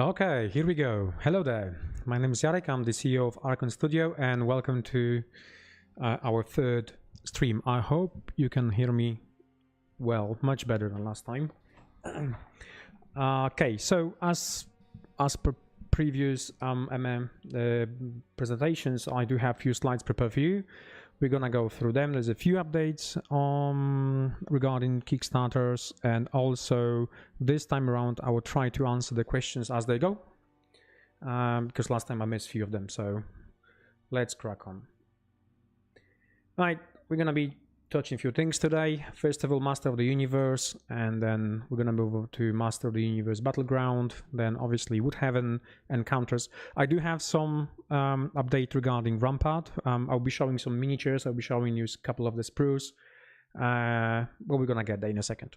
Okay, here we go. Hello there. My name is Jarek. I'm the CEO of Archon Studio, and welcome to our third stream. I hope you can hear me well, much better than last time. Okay, so as per previous presentations, I do have a few slides prepared for you. We're gonna go through them. There's a few updates regarding Kickstarters, and also this time around I will try to answer the questions as they go, because last time I missed a few of them. So let's crack on. Right, we're gonna be touching a few things today. First of all, Master of the Universe, and then we're gonna move over to Master of the Universe Battleground, then obviously Woodhaven encounters. I do have some update regarding Rampart. I'll be showing some miniatures. I'll be showing you a couple of the sprues. Well, we're gonna get there in a second.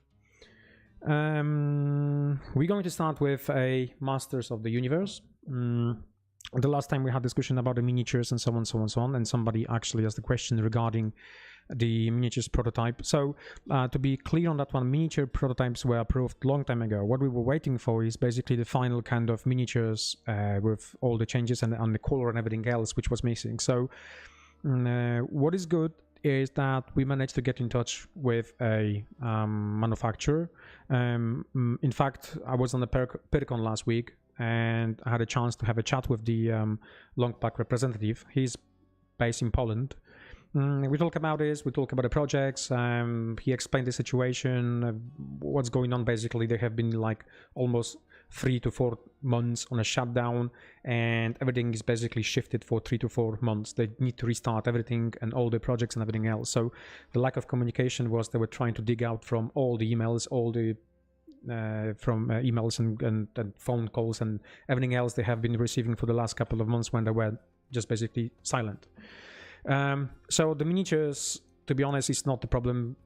We're going to start with a Masters of the Universe. The last time we had discussion about the miniatures and so on, and somebody actually asked the question regarding the miniatures prototype. So to be clear on that one, miniature prototypes were approved long time ago. What we were waiting for is basically the final kind of miniatures with all the changes and the color and everything else, which was missing. So what is good is that we managed to get in touch with a manufacturer. In fact, I was on the Percon last week, and I had a chance to have a chat with the Longpack representative. He's based in Poland. We talk about this, we talk about the projects. He explained the situation, what's going on. Basically, they have been like almost 3 to 4 months on a shutdown, and everything is basically shifted for 3 to 4 months. They need to restart everything and all the projects and everything else. So the lack of communication was they were trying to dig out from all the emails, all the emails and phone calls and everything else they have been receiving for the last couple of months when they were just basically silent. So the miniatures, to be honest, is not the problem.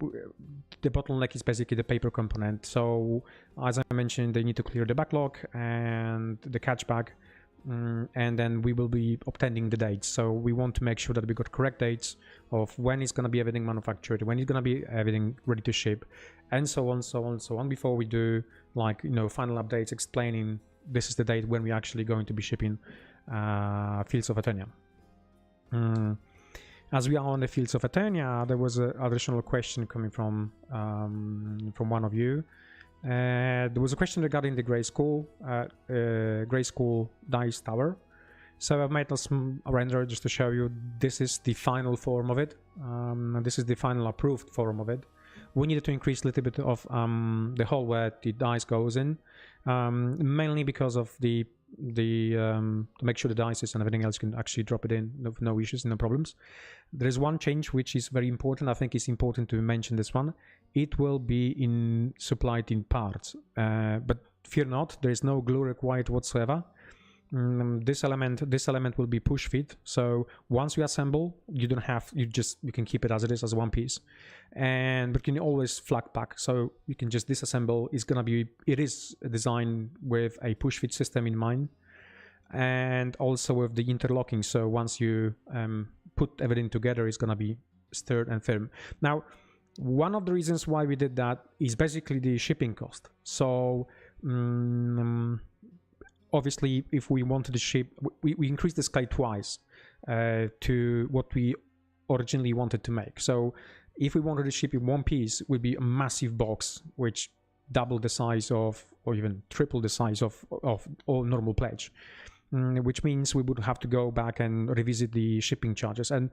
The bottleneck is basically the paper component. So as I mentioned, they need to clear the backlog and the catchback, and then we will be obtaining the dates. So we want to make sure that we got correct dates of when it's going to be everything manufactured, when it's going to be everything ready to ship, and so on before we do, like, you know, final updates explaining this is the date when we're actually going to be shipping Fields of Eternia. As we are on the Fields of Eternia, there was an additional question coming from one of you. There was a question regarding the Grey Skull dice tower. So I've made some render just to show you this is the final form of it. This is the final approved form of it. We needed to increase a little bit of the hole where the dice goes in, mainly because of to make sure the dice and everything else can actually drop it in, no issues, no problems. There is one change which is very important. I think it's important to mention this one. It will be supplied in parts, but fear not, there is no glue required whatsoever. This element will be push fit, so once you assemble, you can keep it as it is, as one piece, but you can always flag pack, so you can just disassemble. It is designed with a push fit system in mind, and also with the interlocking, so once you put everything together, it's gonna be sturdy and firm. Now, one of the reasons why we did that is basically the shipping cost. So obviously, if we wanted to ship, we increased the scale twice to what we originally wanted to make. So if we wanted to ship in one piece, it would be a massive box, which double the size of, or even triple the size of all normal pledge, which means we would have to go back and revisit the shipping charges. And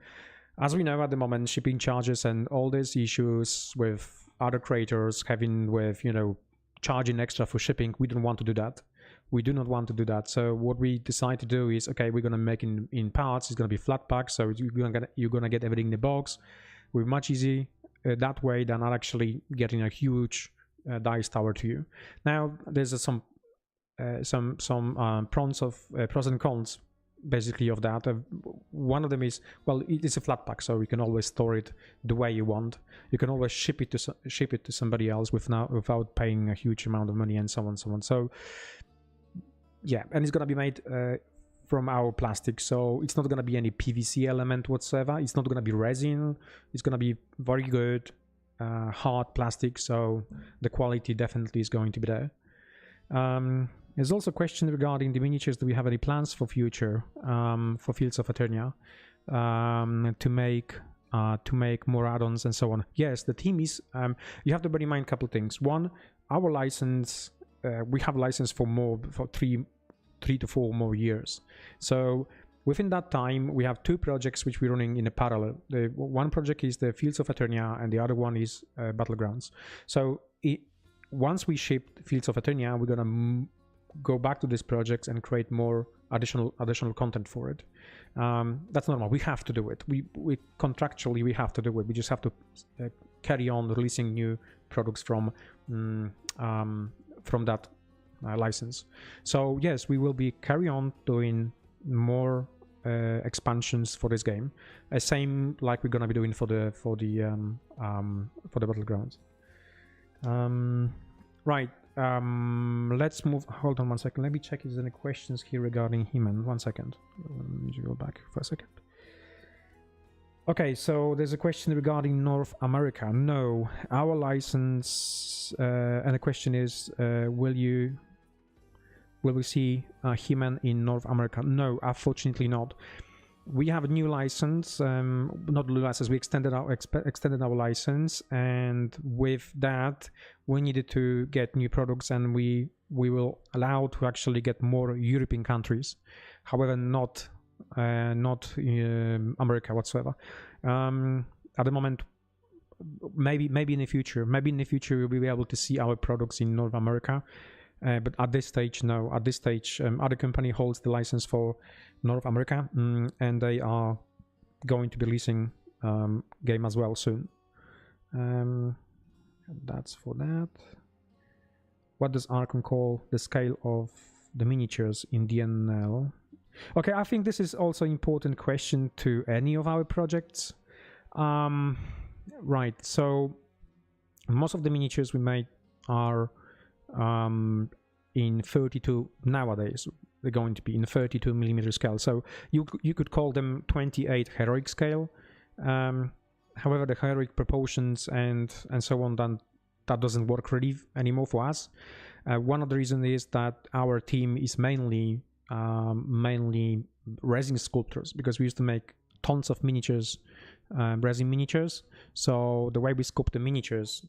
as we know at the moment, shipping charges and all these issues with other creators having with, you know, charging extra for shipping, we don't want to do that. We do not want to do that. So what we decide to do is, okay, we're going to make in parts. It's going to be flat pack, so you're going to get everything in the box. We're much easier that way than not actually getting a huge dice tower to you. Now there's some pros and cons basically of that. One of them is, well, it is a flat pack, so you can always store it the way you want. You can always ship it to somebody else without paying a huge amount of money and so on. So yeah, and it's gonna be made from our plastic, so it's not gonna be any PVC element whatsoever. It's not gonna be resin. It's gonna be very good hard plastic, so the quality definitely is going to be there. There's also a question regarding the miniatures. Do we have any plans for future for Fields of Eternia to make more add-ons and so on? Yes, the team is. You have to bear in mind a couple of things. One, our license. We have a license for 3 to 4 more years. So within that time, we have 2 projects which we're running in a parallel. The one project is the Fields of Eternia, and the other one is Battlegrounds. So once we ship Fields of Eternia, we're gonna go back to these projects and create more additional content for it. That's normal. We have to do it. We contractually we have to do it. We just have to carry on releasing new products from that license. So yes, we will be carry on doing more expansions for this game. Same like we're gonna be doing for the Battlegrounds. Right. Let's move. Hold on one second. Let me check if there's any questions here regarding He-Man. 1 second. Let me go back for a second. Okay, so there's a question regarding North America. No, our license, and the question is, will we see He-Man in North America? No, unfortunately not. We have a new license, not new license. We extended our license, and with that, we needed to get new products, and we will allow to actually get more European countries. However, not America whatsoever. At the moment, maybe in the future, we'll be able to see our products in North America. But at this stage, no. At this stage, other company holds the license for North America, and they are going to be releasing game as well soon. That's for that. What does Arkham call the scale of the miniatures in DNL? Okay, I think this is also an important question to any of our projects. Right, so most of the miniatures we made are in 32 nowadays. They're going to be in 32mm scale. So you could call them 28 heroic scale. However, the heroic proportions and so on, that doesn't work really anymore for us. One of the reasons is that our team is mainly resin sculptors, because we used to make tons of miniatures, resin miniatures. So the way we sculpt the miniatures,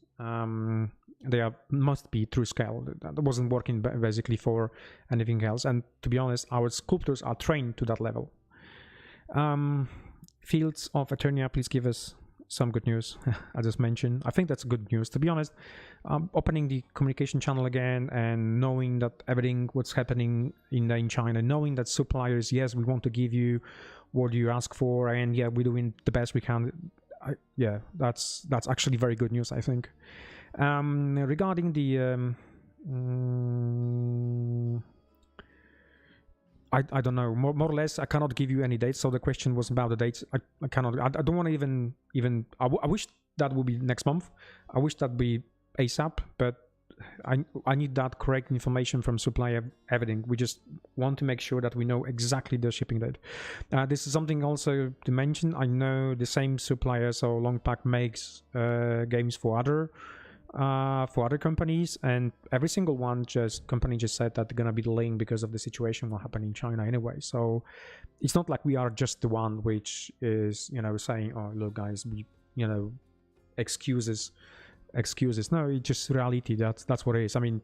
must be true scale. That wasn't working basically for anything else. And to be honest, our sculptors are trained to that level. Fields of Eternia, please give us some good news. I just mentioned. I think that's good news. To be honest, opening the communication channel again and knowing that everything what's happening in China, knowing that suppliers, yes, we want to give you what you ask for, and yeah, we're doing the best we can. Yeah, that's actually very good news, I think. Regarding the I don't know, more or less I cannot give you any dates. So the question was about the dates. I cannot. I don't want to even. I wish that would be next month. I wish that would be ASAP, but I need that correct information from supplier. Everything. We just want to make sure that we know exactly the shipping date. This is something also to mention. I know the same supplier, so Longpack makes games for other companies, and every single company just said that they're gonna be delaying because of the situation what happened in China anyway. So it's not like we are just the one which is saying, oh look guys, we excuses. No, it's just reality. That's what it is. I mean,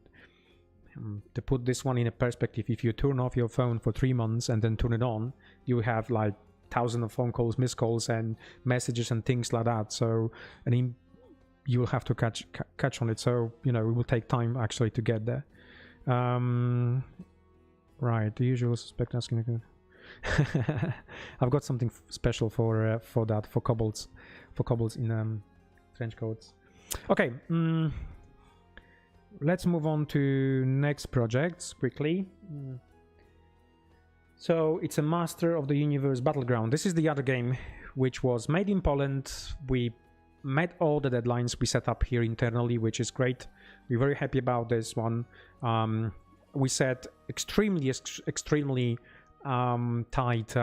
to put this one in a perspective, if you turn off your phone for 3 months and then turn it on, you have like thousands of phone calls, missed calls, and messages and things like that. So you will have to catch on it. So it will take time actually to get there. Right, the usual suspect asking. I've got something special for that, for kobolds in trench coats. Okay, let's move on to next projects quickly. So it's a Master of the Universe Battleground. This is the other game which was made in Poland. We met all the deadlines we set up here internally, which is great. We're very happy about this one. We set extremely tight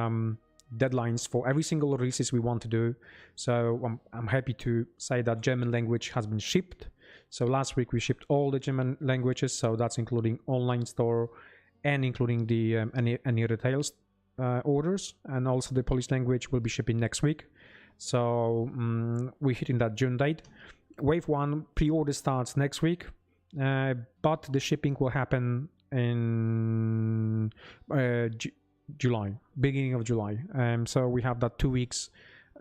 deadlines for every single releases we want to do. So I'm happy to say that German language has been shipped. So last week we shipped all the German languages, so that's including online store and including the any retail orders, and also the Polish language will be shipping next week. So we're hitting that June date. Wave 1 pre-order starts next week, but the shipping will happen in July, beginning of July. So we have that 2 weeks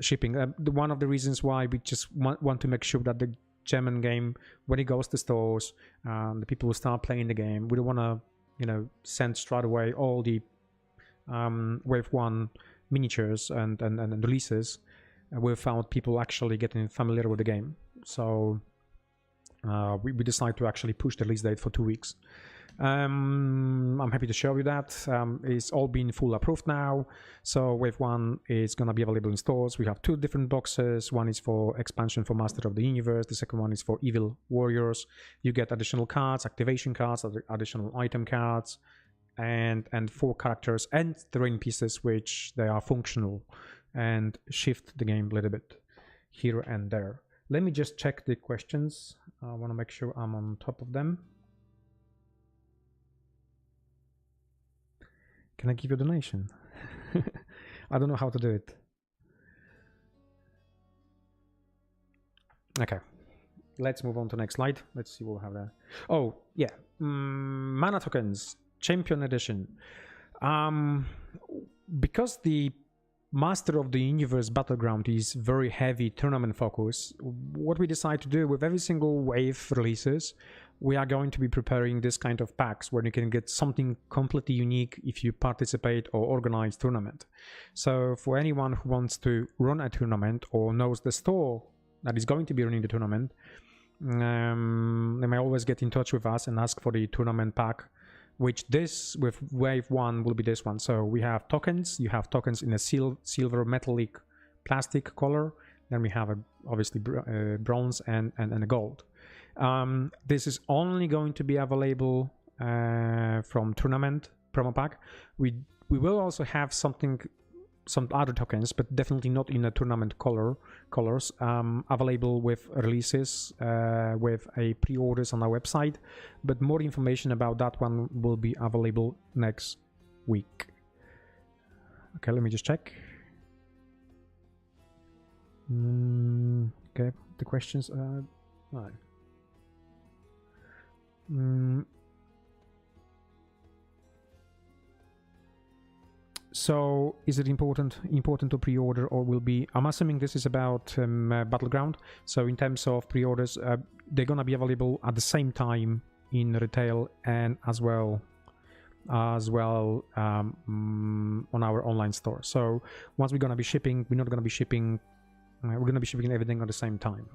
shipping. One of the reasons why we just want to make sure that the German game, when it goes to stores, the people will start playing the game. We don't want to, you know, send straight away all the Wave 1 miniatures and releases without people actually getting familiar with the game. So we decided to actually push the release date for 2 weeks. I'm happy to show you that. It's all been full approved now. So Wave 1 is going to be available in stores. We have 2 different boxes. One is for expansion for Master of the Universe. The second one is for Evil Warriors. You get additional cards, activation cards, additional item cards, and 4 characters and terrain pieces, which they are functional and shift the game a little bit here and there. Let me just check the questions. I want to make sure I'm on top of them. Can I give you a donation? I don't know how to do it. Okay, let's move on to the next slide. Let's see what we have there. Oh, yeah. Mana tokens, Champion Edition. Because the Master of the Universe Battleground is very heavy tournament focus, what we decide to do with every single wave releases, we are going to be preparing this kind of packs where you can get something completely unique if you participate or organize tournament. So for anyone who wants to run a tournament or knows the store that is going to be running the tournament, they may always get in touch with us and ask for the tournament pack, which this with Wave 1 will be this one. So we have tokens. You have tokens in a silver metallic plastic color. Then we have obviously bronze and a gold. This is only going to be available from tournament promo pack. We will also have some other tokens, but definitely not in a tournament colors available with releases with a pre-orders on our website. But more information about that one will be available next week. Okay, let me just check. Okay, the questions are right. So is it important to pre-order, or will be, I'm assuming this is about Battleground. So in terms of pre-orders, they're gonna be available at the same time in retail and as well on our online store. So once we're gonna be shipping, we're not gonna be shipping, we're gonna be shipping everything at the same time.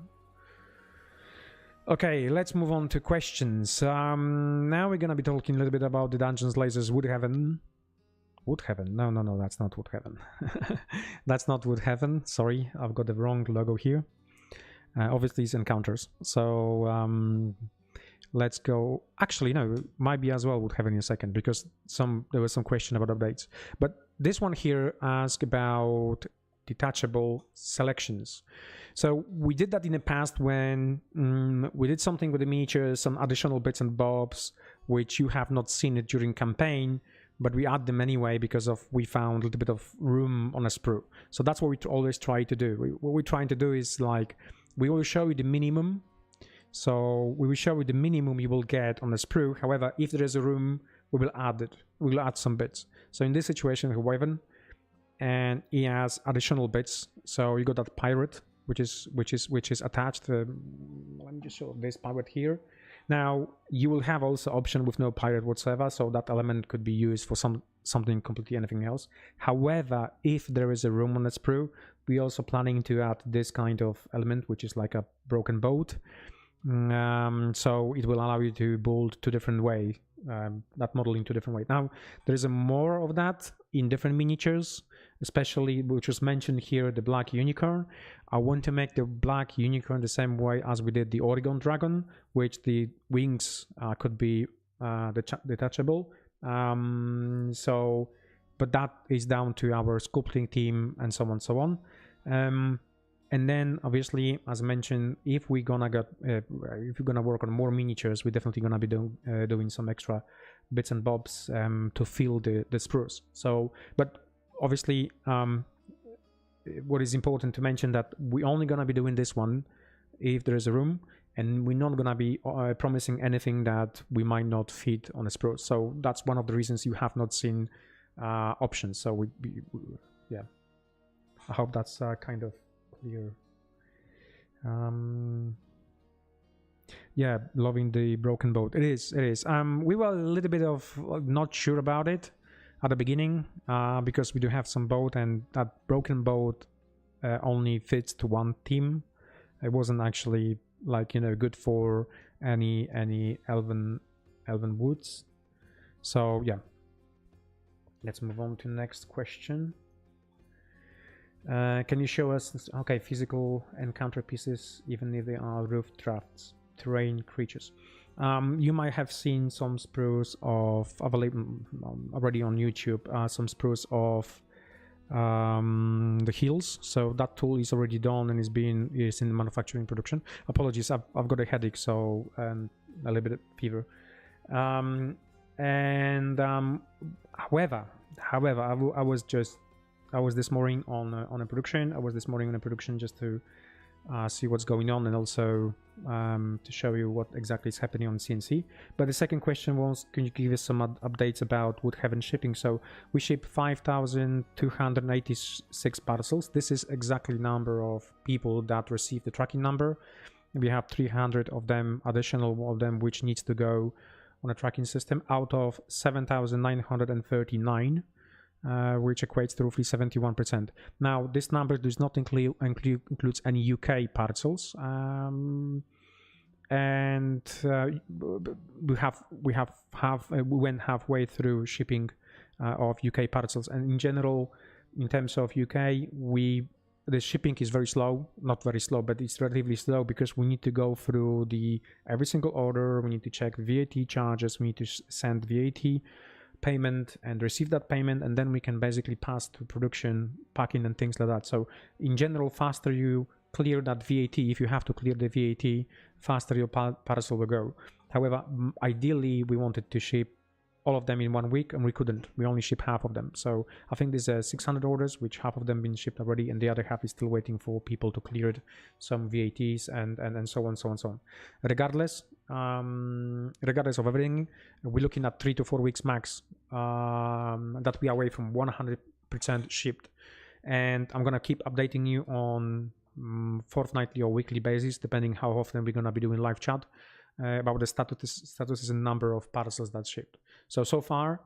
Okay, let's move on to questions. Now we're gonna be talking a little bit about the Dungeons Lasers Woodhaven. Woodhaven? No, that's not Woodhaven. That's not Woodhaven. Sorry, I've got the wrong logo here. Obviously, it's Encounters. So let's go. Actually, no, might be as well Woodhaven in a second, because there was some question about updates. But this one here asks about Detachable Selections. So we did that in the past when we did something with the miniatures, some additional bits and bobs, which you have not seen it during campaign, but we add them anyway because we found a little bit of room on a sprue. So that's what we always try to do. What we're trying to do is, like, we will show you the minimum. So we will show you the minimum you will get on a sprue. However, if there is a room, we will add it. We will add some bits. So in this situation, we have Wyvern, and he has additional bits. So you got that pirate, which is attached. Let me just show this pirate here. Now you will have also option with no pirate whatsoever, so that element could be used for something completely anything else. However, if there is a room on the sprue, we also planning to add this kind of element, which is like a broken boat. So it will allow you to build 2 different ways, that model in 2 different ways. Now there is a more of that in different miniatures, especially which was mentioned here, the Black Unicorn. I want to make the Black Unicorn the same way as we did the Oregon Dragon, which the wings could be detachable. But that is down to our sculpting team and so on. And then obviously, as mentioned, if we're gonna work on more miniatures, we're definitely gonna be doing some extra bits and bobs to fill the sprues. So, but obviously, what is important to mention that we're only gonna be doing this one if there is a room, and we're not gonna be promising anything that we might not fit on a sprue. So that's one of the reasons you have not seen options. So yeah, I hope that's kind of clear. Yeah, loving the broken boat. It is. We were a little bit of not sure about it at the beginning because we do have some boat, and that broken boat only fits to one team. It wasn't actually good for any elven woods. So yeah, let's move on to the next question. Can you show us physical encounter pieces even if they are roof drafts, terrain creatures? You might have seen some sprues of available already on YouTube, some sprues of the hills. So that tool is already done and is in manufacturing production. Apologies, I've got a headache, so a little bit of fever. However, I was this morning on a production. I was this morning on a production just to see what's going on, and also to show you what exactly is happening on CNC. But the second question was, can you give us some updates about Woodhaven shipping? So we ship 5,286 parcels. This is exactly the number of people that receive the tracking number. We have 300 of them, additional of them, which needs to go on a tracking system out of 7,939. Which equates to roughly 71%. Now, this number does not includes any UK parcels, and we went halfway through shipping of UK parcels. And in general, in terms of UK, the shipping is very slow, not very slow, but it's relatively slow because we need to go through every single order. We need to check VAT charges. We need to send VAT payment and receive that payment, and then we can basically pass to production, packing and things like that. So in general, faster you clear that VAT, if you have to clear the VAT, faster your parcel will go. However, ideally we wanted to ship all of them in 1 week, and we couldn't. We only ship half of them. So I think there's 600 orders, which half of them been shipped already, and the other half is still waiting for people to clear it, some VATs and so on. Regardless of everything, we're looking at 3 to 4 weeks max that we are away from 100% shipped. And I'm gonna keep updating you on fortnightly or weekly basis, depending how often we're gonna be doing live chat about the statuses and number of parcels that's shipped. So far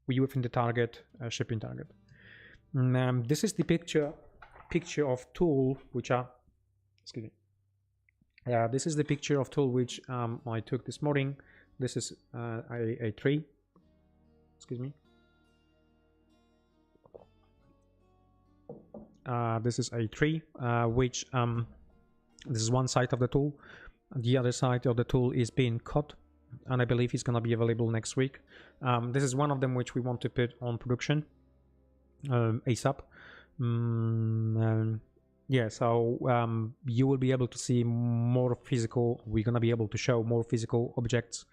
we're within the target, shipping target. This is the picture of tool which this is the picture of tool which I took this morning. This is a tree. Excuse me. This is a tree, which this is one side of the tool. The other side of the tool is being cut, and I believe it's going to be available next week. This is one of them which we want to put on production ASAP. Yeah, so you will be able to see more physical, we're going to be able to show more physical objects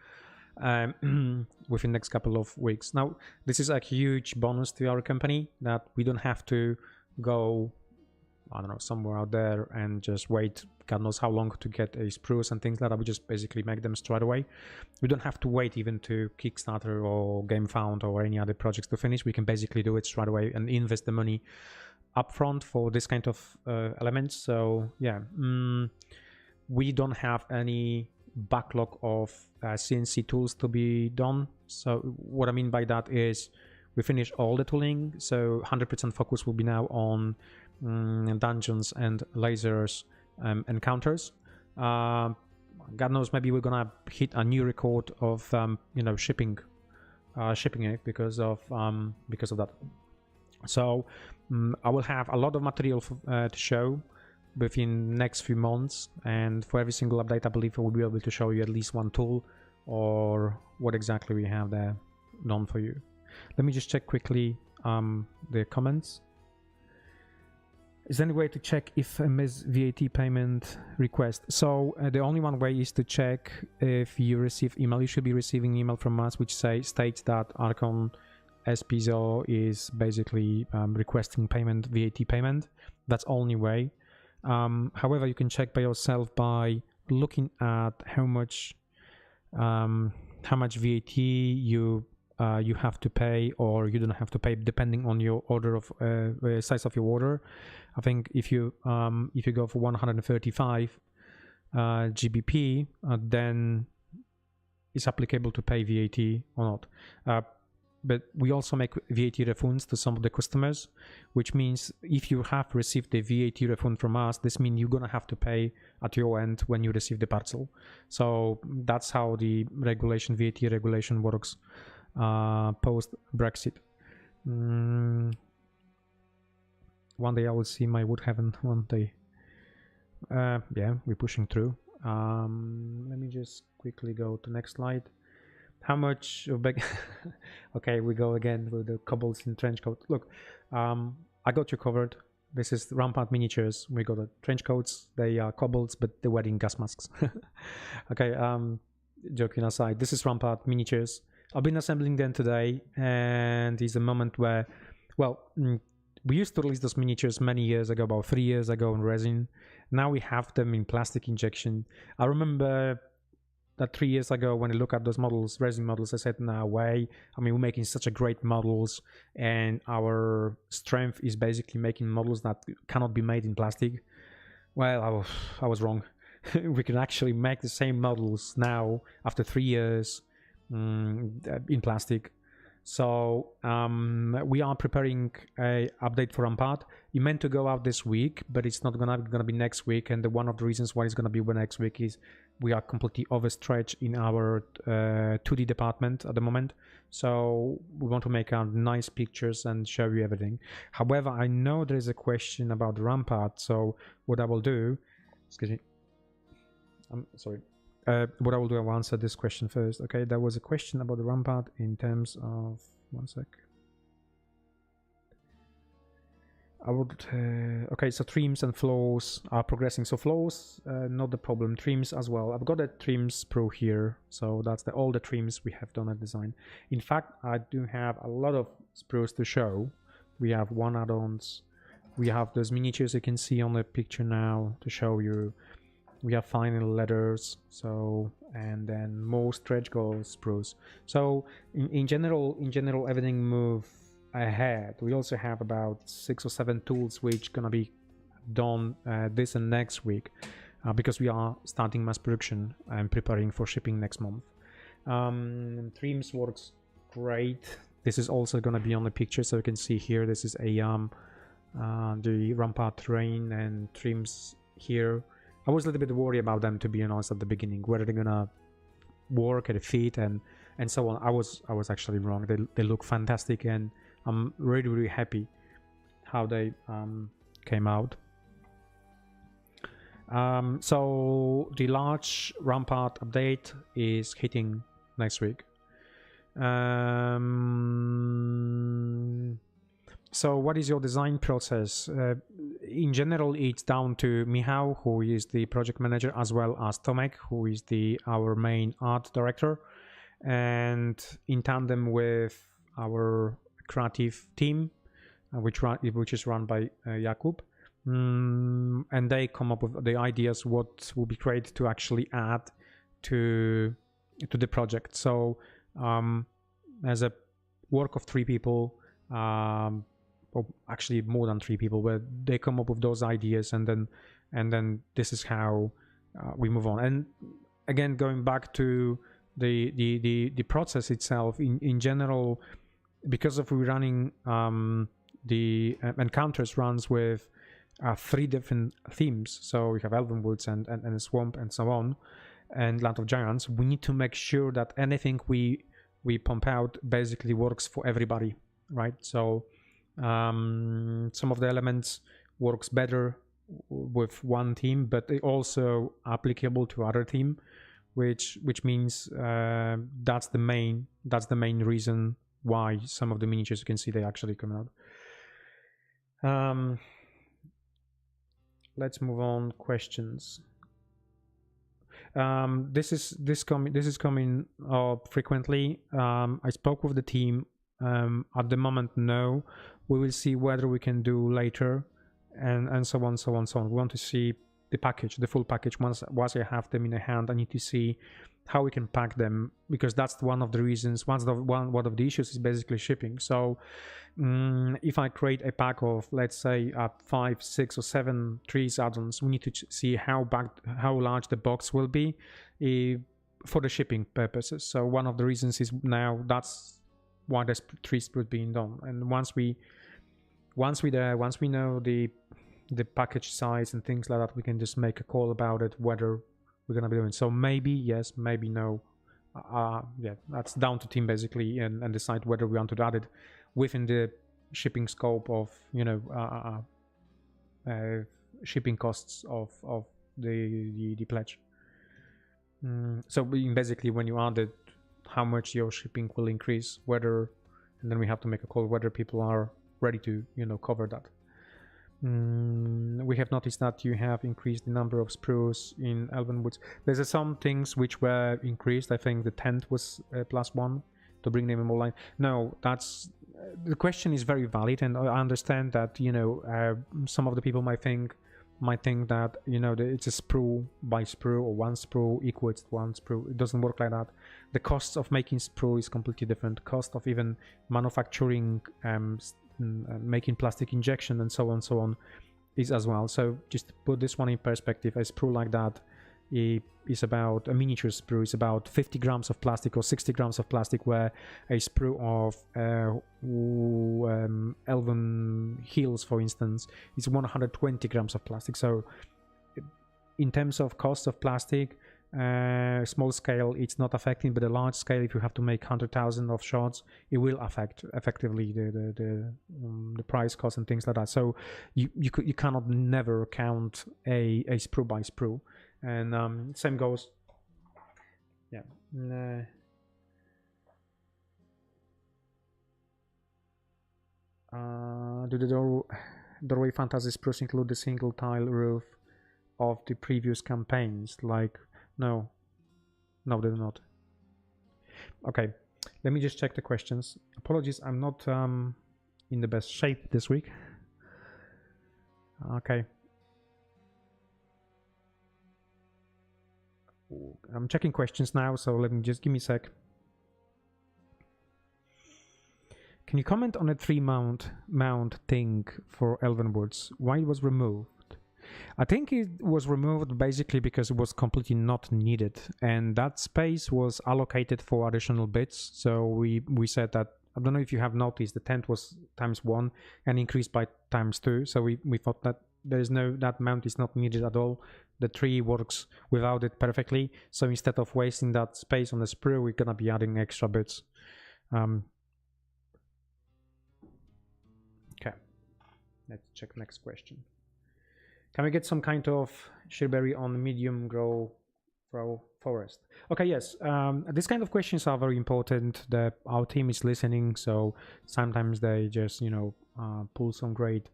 within the next couple of weeks. Now, this is a huge bonus to our company that we don't have to go, I don't know, somewhere out there and just wait God knows how long to get a spruce and things like that. We just basically make them straight away. We don't have to wait even to Kickstarter or GameFound or any other projects to finish. We can basically do it straight away and invest the money upfront for this kind of elements. So yeah, we don't have any backlog of CNC tools to be done. So what I mean by that is we finish all the tooling, so 100% focus will be now on dungeons and lasers encounters. God knows, maybe we're gonna hit a new record of shipping it because of that. So I will have a lot of material to show within next few months, and for every single update I believe I will be able to show you at least one tool or what exactly we have there done for you. Let me just check quickly the comments. Is there any way to check if a missed VAT payment request? So the only one way is to check if you receive email. You should be receiving email from us which states that Archon SPZO is basically requesting payment, VAT payment. That's only way. However, you can check by yourself by looking at how much VAT you have to pay, or you don't have to pay, depending on your order of size of your order. I think if you go for 135 GBP, then it's applicable to pay VAT or not. But we also make VAT refunds to some of the customers, which means if you have received the VAT refund from us, this means you're gonna have to pay at your end when you receive the parcel. So that's how the VAT regulation works post Brexit. One day I will see my Woodhaven. One day. Yeah, we're pushing through. Let me just quickly go to next slide. How much of back? Okay, we go again with the cobbles in trench coat. Look, I got you covered. This is Rampart miniatures. We got the trench coats. They are cobbles, but they're wearing gas masks. Okay, joking aside, this is Rampart miniatures. I've been assembling them today, and it's a moment where, well, we used to release those miniatures many years ago, about 3 years ago in resin. Now we have them in plastic injection. I remember that 3 years ago when I look at those models, resin models, I said, no way. I mean, we're making such a great models, and our strength is basically making models that cannot be made in plastic. Well, I was wrong. We can actually make the same models now after 3 years in plastic. So we are preparing a update for Rampart. It meant to go out this week, but it's not gonna be next week. And one of the reasons why it's gonna be next week is we are completely overstretched in our 2D department at the moment. So we want to make nice pictures and show you everything. However, I know there is a question about the Rampart. So what I will do, excuse me, I'm sorry. What I will do, I will answer this question first. Okay, there was a question about the Rampart in terms of, one sec. I would, okay, so trims and flows are progressing. So flows, not the problem. Trims as well. I've got a trims pro here. So that's all the trims we have done at design. In fact, I do have a lot of sprues to show. We have one add-ons. We have those miniatures you can see on the picture now to show you. We have final letters, so, and then more stretch goal sprues. So in general everything move ahead. We also have about 6 or 7 tools which gonna be done this and next week because we are starting mass production and preparing for shipping next month. Trims works great. This is also gonna be on the picture, so you can see here. This is a the Rampart terrain and trims here. I was a little bit worried about them, to be honest, at the beginning, whether they're gonna work at a fit and so on. I was actually wrong. They look fantastic, and I'm really happy how they came out. So the large Rampart update is hitting next week. So what is your design process? In general, it's down to Michał, who is the project manager, as well as Tomek, who is our main art director, and in tandem with our creative team, which is run by Jakub, and they come up with the ideas what will be great to actually add to the project. So as a work of 3 people, or actually more than 3 people, where they come up with those ideas, and then this is how we move on. And again, going back to the process itself, in general, because of we running the encounters runs with 3 different themes. So we have Elven Woods and a swamp and so on, and Land of Giants. We need to make sure that anything we pump out basically works for everybody, right? So some of the elements works better with one team, but they also applicable to other team, which means that's the main reason why some of the miniatures you can see they actually come out. let's move on. Questions. This is coming up frequently. I spoke with the team. At the moment, no. We will see whether we can do later, and so on, so on, so on. We want to see the package, the full package. Once I have them in a hand, I need to see how we can pack them, because that's one of the reasons. One of the issues is basically shipping. So if I create a pack of, let's say, 5, 6, or 7 trees add-ons, we need to see how large the box will be for the shipping purposes. So one of the reasons is now that's why there's 3 sprues being done. And once we know the package size and things like that, we can just make a call about it, whether we're gonna be doing. So maybe yes, maybe no. Yeah, that's down to team basically, and decide whether we want to add it within the shipping scope of, you know, shipping costs of the pledge. So basically, when you add it, how much your shipping will increase, whether, and then we have to make a call whether people are ready to, you know, cover that. We have noticed that you have increased the number of sprues in Elven Woods. There's some things which were increased. I think the tent was +1 to bring them online. No, that's the question is very valid, and I understand that, you know, some of the people might think that, you know, it's a sprue by sprue, or 1 sprue equals 1 sprue. It doesn't work like that. The cost of making sprue is completely different. The cost of even manufacturing, making plastic injection, and so on is as well. So just to put this one in perspective, a sprue like that is about, a miniature sprue is about 50 grams of plastic or 60 grams of plastic, where a sprue of Elven Hills, for instance, is 120 grams of plastic. So in terms of cost of plastic, small scale it's not affecting, but a large scale, if you have to make 100,000 of shots, it will affect effectively the price, cost, and things like that. So you cannot never count a sprue by sprue, and same goes. Yeah. Do the doorway fantasy sprues include the single tile roof of the previous campaigns? Like, no, they do not. Okay, let me just check the questions. Apologies, I'm not in the best shape this week. Okay. I'm checking questions now, so let me just give me a sec. Can you comment on a 3 mount thing for Elven Woods? Why it was removed? I think it was removed basically because it was completely not needed, and that space was allocated for additional bits. So we said that, I don't know if you have noticed, the tent was ×1 and increased by ×2. So we thought that that mount is not needed at all. The tree works without it perfectly. So instead of wasting that space on the sprue, we're gonna be adding extra bits. Okay, let's check next question. Can we get some kind of shearberry on medium grow forest? Okay, yes. These kind of questions are very important. Our team is listening, so sometimes they just, you know, pull some great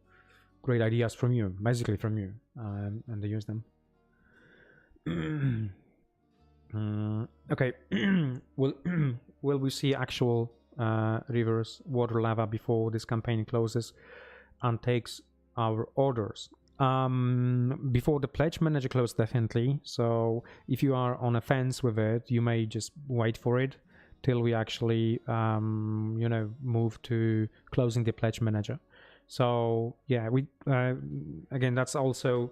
ideas from you, basically from you, and they use them. Okay. Will we see actual rivers, water, lava before this campaign closes and takes our orders? Before the pledge manager closes, definitely. So if you are on a fence with it, you may just wait for it till we actually you know, move to closing the pledge manager. So yeah, we again, that's also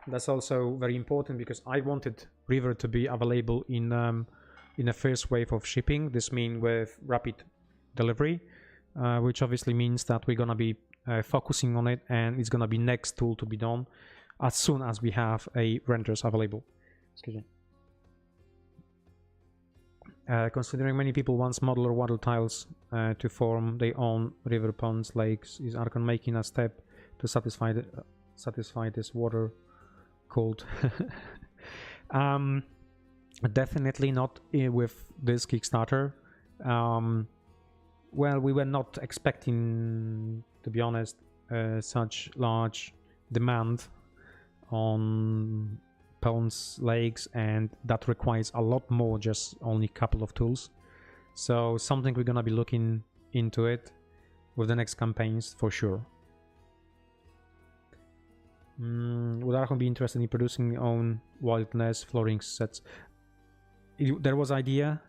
very important, because I wanted river to be available in a first wave of shipping. This means with rapid delivery, which obviously means that we're gonna be focusing on it, and it's gonna be next tool to be done as soon as we have a renders available. Excuse me. Considering many people want modular water tiles to form their own river, ponds, lakes, is Archon making a step to satisfy this water cold? Definitely not with this Kickstarter. Well, we were not expecting, to be honest, such large demand on pawns' legs, and that requires a lot more, just only a couple of tools. So something we're gonna be looking into it with the next campaigns for sure. Would Arkham be interested in producing own wilderness flooring sets? There was idea.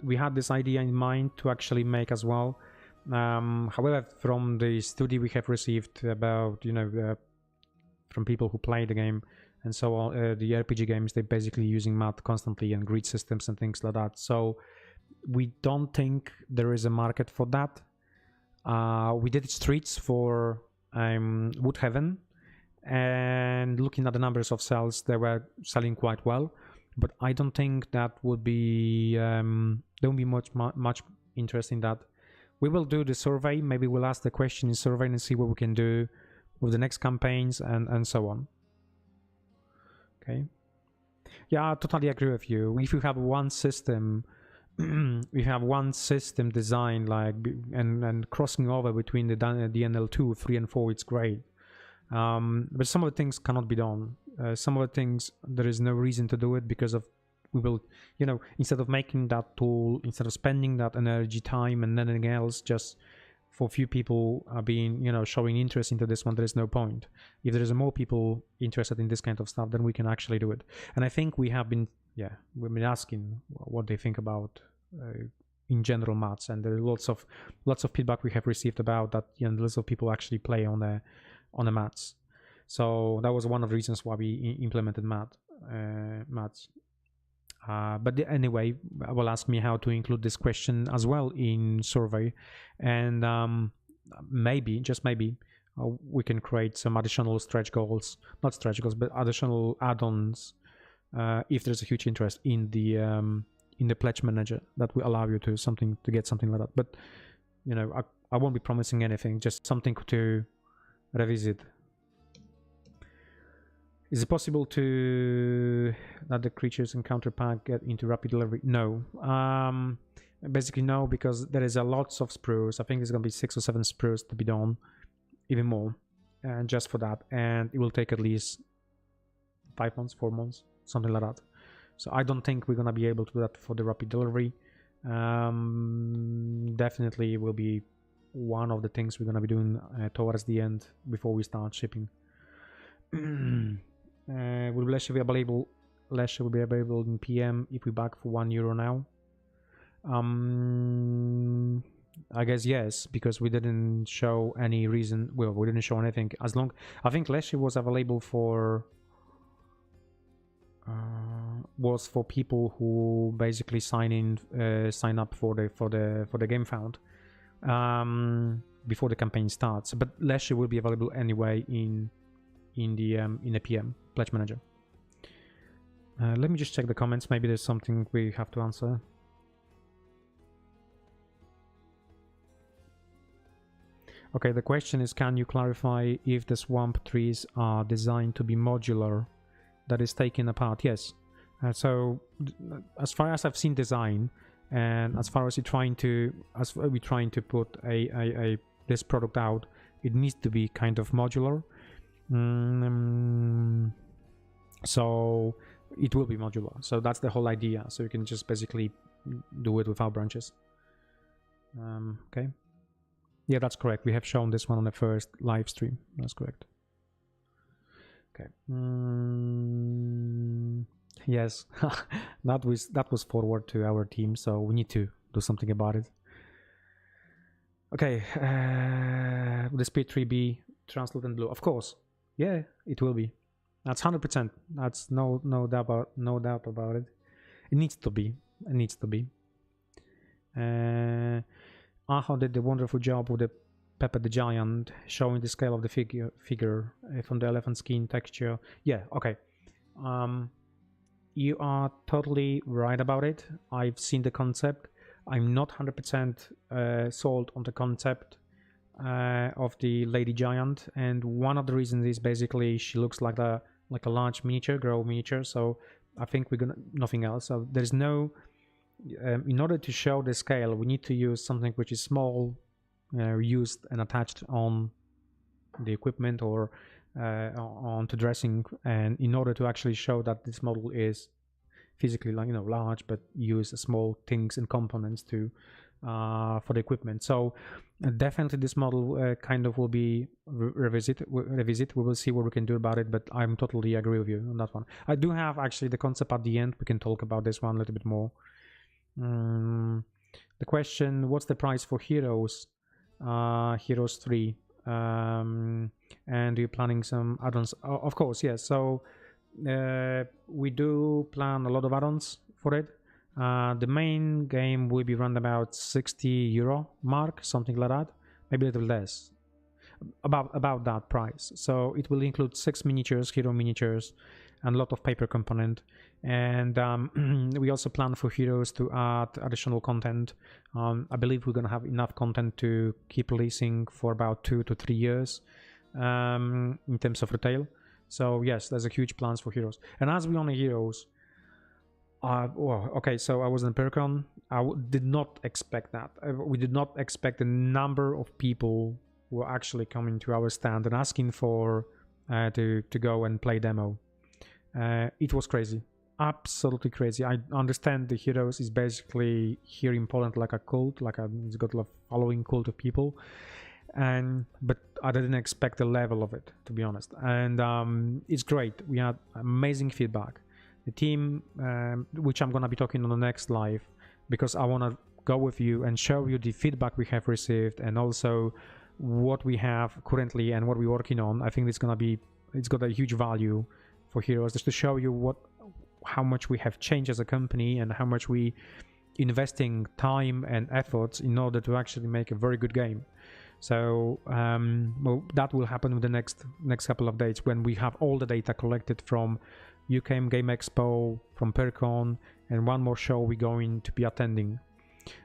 We had this idea in mind to actually make as well. However, from the study we have received about, from people who play the game and so on, the RPG games, they're basically using math constantly and grid systems and things like that. So we don't think there is a market for that. We did streets for Woodhaven, and looking at the numbers of sales, they were selling quite well. But I don't think that would be there won't be much interest in that. We will do the survey. Maybe we'll ask the question in survey and see what we can do with the next campaigns and so on. Okay. Yeah, I totally agree with you. If you have one system, we have one system design, like and crossing over between the DNL2, 3, and 4, it's great. But some of the things cannot be done. Some of the things there is no reason to do it because of we will, instead of making that tool, instead of spending that energy, time, and anything else, just for few people being, showing interest into this one, there is no point. If there is more people interested in this kind of stuff, then we can actually do it. And I think we have been, we've been asking what they think about in general maths, and there are lots of feedback we have received about that. Lots of people actually play on the maths. So that was one of the reasons why we implemented maths. But anyway, will ask me how to include this question as well in survey, and maybe, just maybe, we can create some additional stretch goals, not stretch goals, but additional add-ons if there's a huge interest in the pledge manager that will allow you to get something like that. But I won't be promising anything, just something to revisit. Is it possible that the creatures encounter pack get into rapid delivery? No. Basically no, because there is a lots of sprues. I think there's gonna be 6 or 7 sprues to be done, even more, and just for that, and it will take at least 5 months, 4 months, something like that. So I don't think we're gonna be able to do that for the rapid delivery. Definitely will be one of the things we're gonna be doing towards the end before we start shipping. Will Lesher be available? Lesher will be available in PM if we back for €1 now. I guess yes, because we didn't show any reason. Well, we didn't show anything. I think Lesher was available for people who basically sign up for the game found before the campaign starts. But Lesher will be available anyway in the PM pledge manager. Let me just check the comments. Maybe there's something we have to answer. Okay, the question is, can you clarify if the swamp trees are designed to be modular, that is taken apart? Yes. So as far as I've seen design, and as far as we're trying to put this product out, it needs to be kind of modular. So it will be modular. So that's the whole idea. So you can just basically do it without branches. Okay. Yeah, that's correct. We have shown this one on the first live stream. That's correct. Okay. Yes, that was forward to our team, so we need to do something about it. Okay. Will the speed 3 be translucent blue? Of course. Yeah, it will be. That's 100%. That's no doubt about it. It needs to be. It needs to be. Archon did the wonderful job with the Pepper the Giant, showing the scale of the figure from the elephant skin texture. Yeah, okay. You are totally right about it. I've seen the concept. I'm not 100% sold on the concept of the Lady Giant, and one of the reasons is basically she looks like a large miniature, girl miniature. So I think we're gonna nothing else. So there's no. In order to show the scale, we need to use something which is small, used and attached on the equipment, or onto dressing, and in order to actually show that this model is physically, like, you know, large, but use small things and components to for the equipment. So definitely this model kind of will be revisit. We will see what we can do about it, but I'm totally agree with you on that one. I do have actually the concept at the end. We can talk about this one a little bit more. The question, what's the price for Heroes? Heroes 3. And you're planning some add-ons? Of course, yes. So we do plan a lot of add-ons for it. The main game will be around about 60 euro mark, something like that, maybe a little less, about that price. So it will include 6 miniatures, hero miniatures, and a lot of paper component. And we also plan for Heroes to add additional content. I believe we're gonna have enough content to keep releasing for about 2 to 3 years in terms of retail. So yes, there's a huge plans for Heroes. And as we on Heroes, okay, so I was in Percon. Did not expect that. We did not expect the number of people who were actually coming to our stand and asking for to go and play demo. It was crazy, absolutely crazy. I understand the Heroes is basically here in Poland like a cult, it's got a following cult of people, but I didn't expect the level of it, to be honest. And it's great. We had amazing feedback. The team, which I'm gonna be talking on the next live, because I want to go with you and show you the feedback we have received, and also what we have currently and what we're working on. I think it's got a huge value for Heroes, just to show you how much we have changed as a company and how much we investing time and efforts in order to actually make a very good game. So well, that will happen with the next couple of days, when we have all the data collected from UKM Game Expo, from Percon, and one more show we're going to be attending.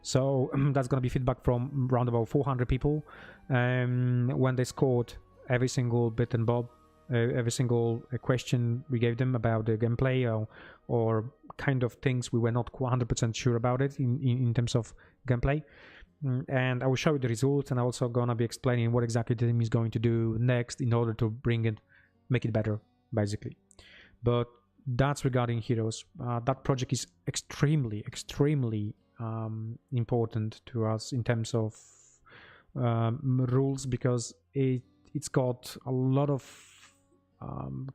So that's going to be feedback from around about 400 people, when they scored every single bit and bob, every single question we gave them about the gameplay, or kind of things we were not 100% sure about it in terms of gameplay. And I will show you the results, and I'm also going to be explaining what exactly the team is going to do next in order to make it better, basically. But that's regarding Heroes. That project is extremely important to us in terms of rules, because it's got a lot of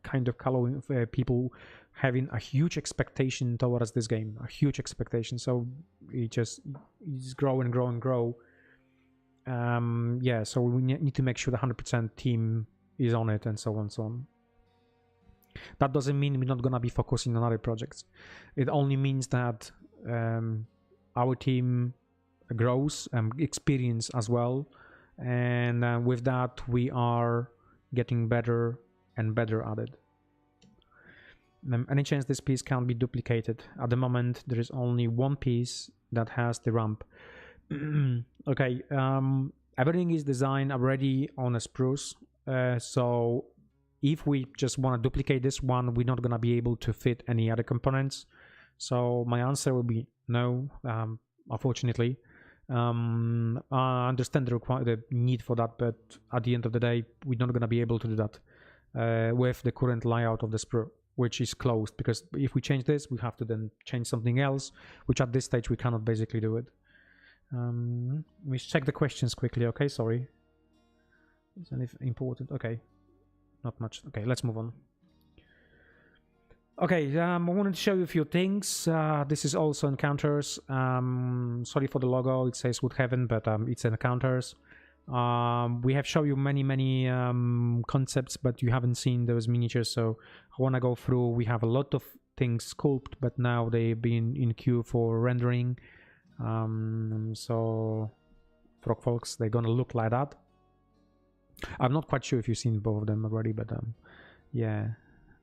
kind of coloring, people having a huge expectation towards this game, a huge expectation. So it's grow and grow and grow. Yeah, so we need to make sure the 100% team is on it, and so on and so on. That doesn't mean we're not gonna be focusing on other projects. It only means that our team grows, experience as well, and with that we are getting better and better at it. Any chance this piece can be duplicated? At the moment there is only one piece that has the ramp. Okay, everything is designed already on a spruce, so if we just want to duplicate this one, we're not going to be able to fit any other components. So my answer will be no, unfortunately. I understand the need for that, but at the end of the day, we're not going to be able to do that with the current layout of the sprue, which is closed, because if we change this, we have to then change something else, which at this stage we cannot basically do it. We check the questions quickly. Okay, sorry. Is anything important? Okay. Not much. Okay, let's move on. Okay, I wanted to show you a few things. This is also encounters. Sorry for the logo. It says Wood Heaven, but it's encounters. We have shown you many concepts, but you haven't seen those miniatures, so I want to go through. We have a lot of things sculpted, but now they've been in queue for rendering. So Frog Folks, they're gonna look like that. I'm not quite sure if you've seen both of them already, but yeah,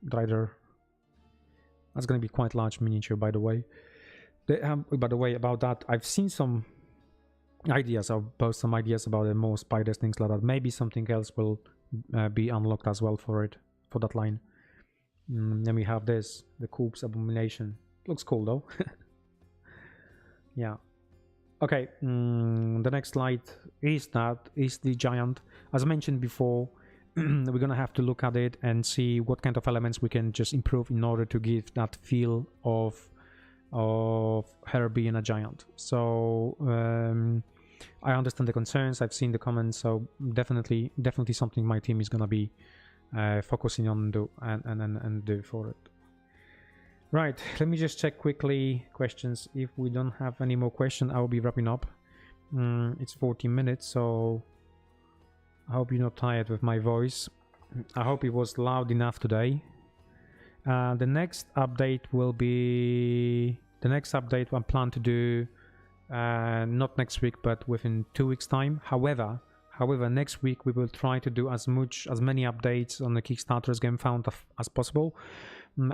Drider. That's going to be quite large miniature, by the way. By the way, about that, I've seen some ideas. I'll post some ideas about the more spiders, things like that. Maybe something else will be unlocked as well for that line. Then we have this, the Corpse Abomination. Looks cool though. Yeah. Okay, the next slide is the giant. As I mentioned before, we're gonna have to look at it and see what kind of elements we can just improve in order to give that feel of her being a giant. So I understand the concerns, I've seen the comments, so definitely something my team is gonna be focusing on and do for it. Right, let me just check quickly questions. If we don't have any more questions, I'll be wrapping up. It's 40 minutes, so I hope you're not tired with my voice. I hope it was loud enough today. The next update will be... The next update I plan to do not next week, but within 2 weeks' time. However, next week we will try to do as many updates on the Kickstarter's Game Found as possible.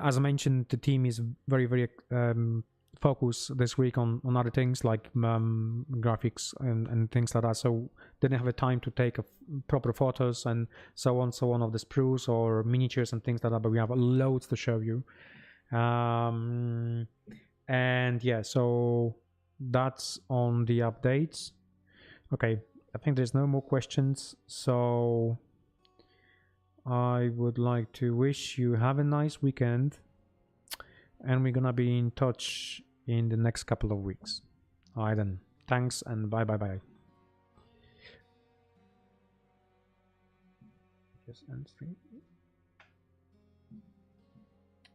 As I mentioned, the team is very focused this week on other things like graphics and things like that, so didn't have a time to take proper photos and so on of the sprues or miniatures and things like that, but we have loads to show you. And yeah, so that's on the updates. Okay, I think there's no more questions, so I would like to wish you have a nice weekend, and we're gonna be in touch in the next couple of weeks. Alright then, thanks and bye. Just end stream.